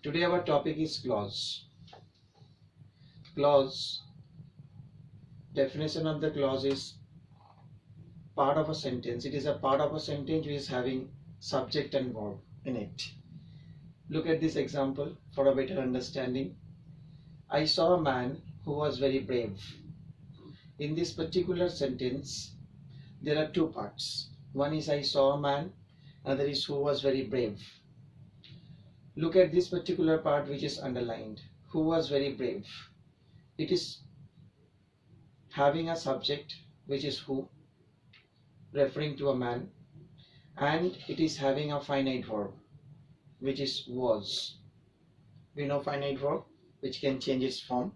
Today our topic is clause. Clause, definition of the clause is part of a sentence. It is a part of a sentence which is having subject and verb in it. Look at this example for a better understanding. I saw a man who was very brave. In this particular sentence, there are two parts. One is I saw a man, another is who was very brave. Look at this particular part which is underlined. Who was very brave. It is having a subject which is who, referring to a man, and it is having a finite verb which is was. We know finite verb which can change its form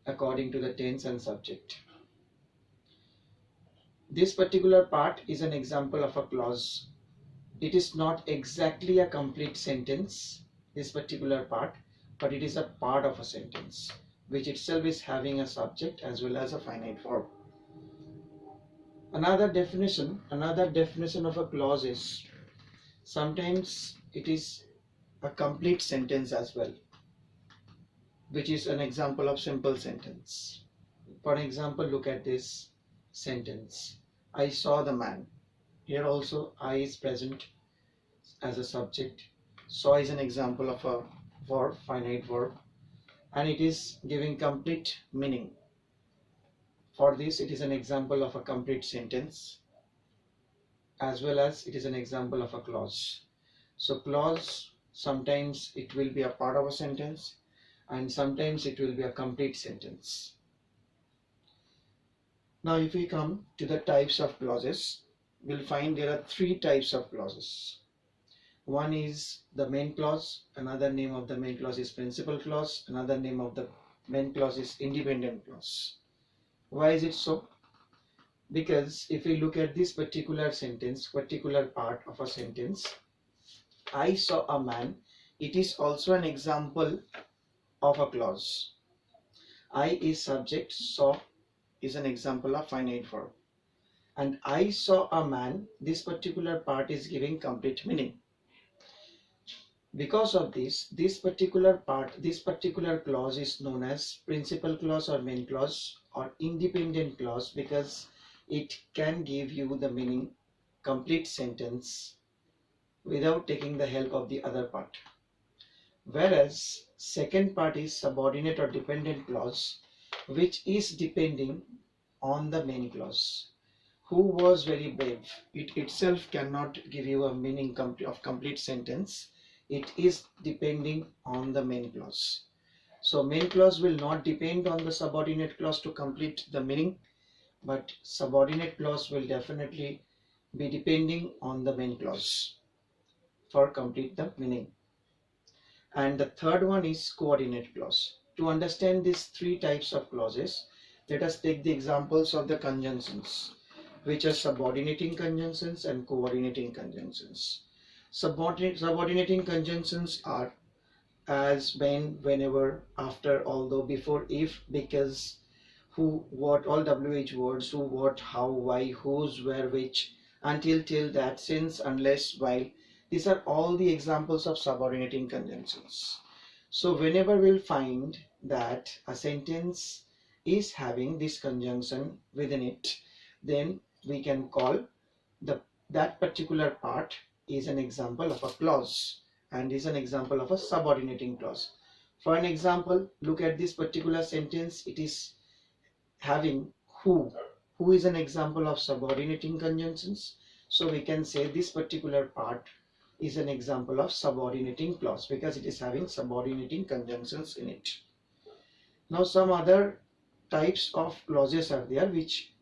according to the tense and subject. This particular part is an example of a clause. It is not exactly a complete sentence, this particular part, but it is a part of a sentence which itself is having a subject as well as a finite verb. Another definition of a clause is sometimes it is a complete sentence as well, which is an example of simple sentence. For example, look at this sentence. I saw the man. Here also I is present as a subject. Saw is an example of a verb, finite verb, and it is giving complete meaning. For this, it is an example of a complete sentence as well as it is an example of a clause. So clause, sometimes it will be a part of a sentence and sometimes it will be a complete sentence. Now if we come to the types of clauses, we'll find there are three types of clauses. One is the main clause, another name of the main clause is principal clause, another name of the main clause is independent clause. Why is it so? Because if we look at this particular sentence, particular part of a sentence, I saw a man, it is also an example of a clause. I is subject, saw is an example of finite verb. And I saw a man, this particular part is giving complete meaning. Because of this particular clause is known as principal clause or main clause or independent clause because it can give you the meaning complete sentence without taking the help of the other part. Whereas second part is subordinate or dependent clause, which is depending on the main clause. Who was very brave? It itself cannot give you a meaning of complete sentence. It is depending on the main clause. So main clause will not depend on the subordinate clause to complete the meaning, but subordinate clause will definitely be depending on the main clause for complete the meaning. And the third one is coordinate clause. To understand these three types of clauses, let us take the examples of the conjunctions, which are subordinating conjunctions and coordinating conjunctions. Subordinating conjunctions are as, when, whenever, after, although, before, if, because, who, what, all WH words, who, what, how, why, whose, where, which, until, till, that, since, unless, while. These are all the examples of subordinating conjunctions. So whenever we'll find that a sentence is having this conjunction within it, then we can call that particular part is an example of a clause and is an example of a subordinating clause. For an example, look at this particular sentence. It is having who. Who is an example of subordinating conjunctions. So we can say this particular part is an example of subordinating clause because it is having subordinating conjunctions in it. Now some other types of clauses are there which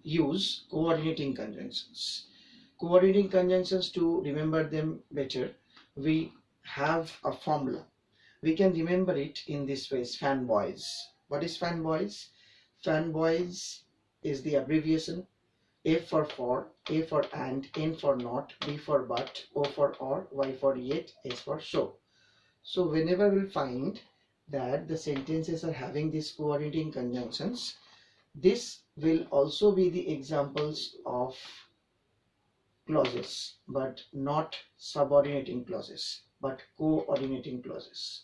use coordinating conjunctions. Coordinating conjunctions, to remember them better, we have a formula. We can remember it in this way: fanboys. What is fanboys? Fanboys is the abbreviation: F for, A for and, N for not, B for but, O for or, Y for yet, S for so. So whenever we'll find that the sentences are having these coordinating conjunctions, this will also be the examples of clauses, but not subordinating clauses, but coordinating clauses.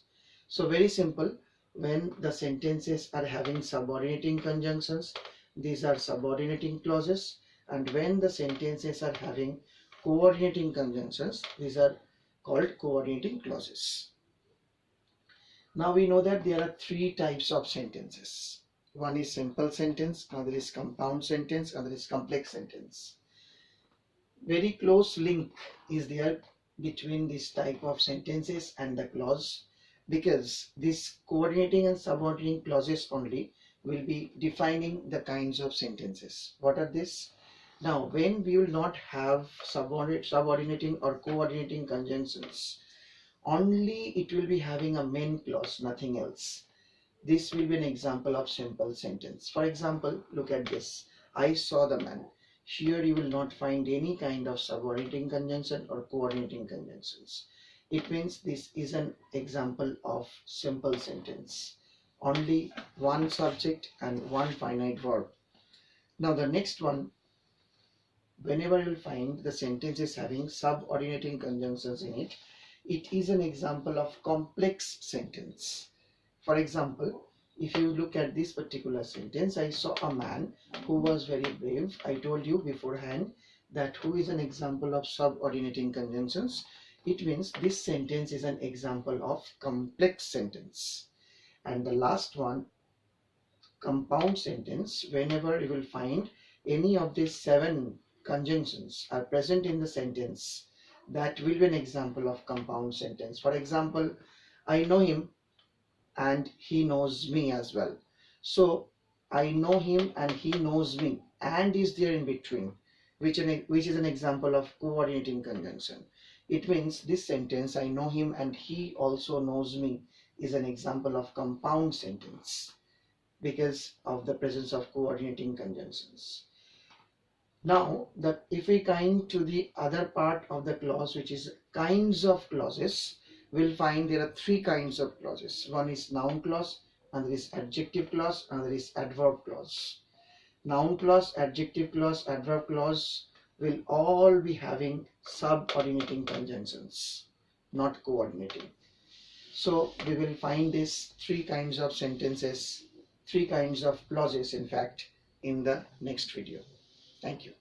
So very simple, when the sentences are having subordinating conjunctions, these are subordinating clauses, and when the sentences are having coordinating conjunctions, these are called coordinating clauses. Now we know that there are three types of sentences. One is simple sentence, another is compound sentence, another is complex sentence. Very close link is there between this type of sentences and the clause, because this coordinating and subordinating clauses only will be defining the kinds of sentences. What are these? Now, when we will not have subordinating or coordinating conjunctions, only it will be having a main clause, nothing else. This will be an example of simple sentence. For example, look at this. I saw the man. Here you will not find any kind of subordinating conjunction or coordinating conjunctions. It means this is an example of simple sentence. Only one subject and one finite verb. Now the next one, whenever you will find the sentence is having subordinating conjunctions in it, it is an example of complex sentence. For example, if you look at this particular sentence, I saw a man who was very brave. I told you beforehand that who is an example of subordinating conjunctions. It means this sentence is an example of complex sentence. And the last one, compound sentence, whenever you will find any of these 7 conjunctions are present in the sentence, that will be an example of compound sentence. For example, I know him and he knows me as well. So I know him and he knows me and is there in between, which is an example of coordinating conjunction. It means this sentence, I know him and he also knows me, is an example of compound sentence because of the presence of coordinating conjunctions. Now, if we come to the other part of the clause, which is kinds of clauses, we'll find there are 3 kinds of clauses. One is noun clause, another is adjective clause, another is adverb clause. Noun clause, adjective clause, adverb clause will all be having subordinating conjunctions, not coordinating. So we will find these 3 kinds of sentences, 3 kinds of clauses in fact, in the next video. Thank you.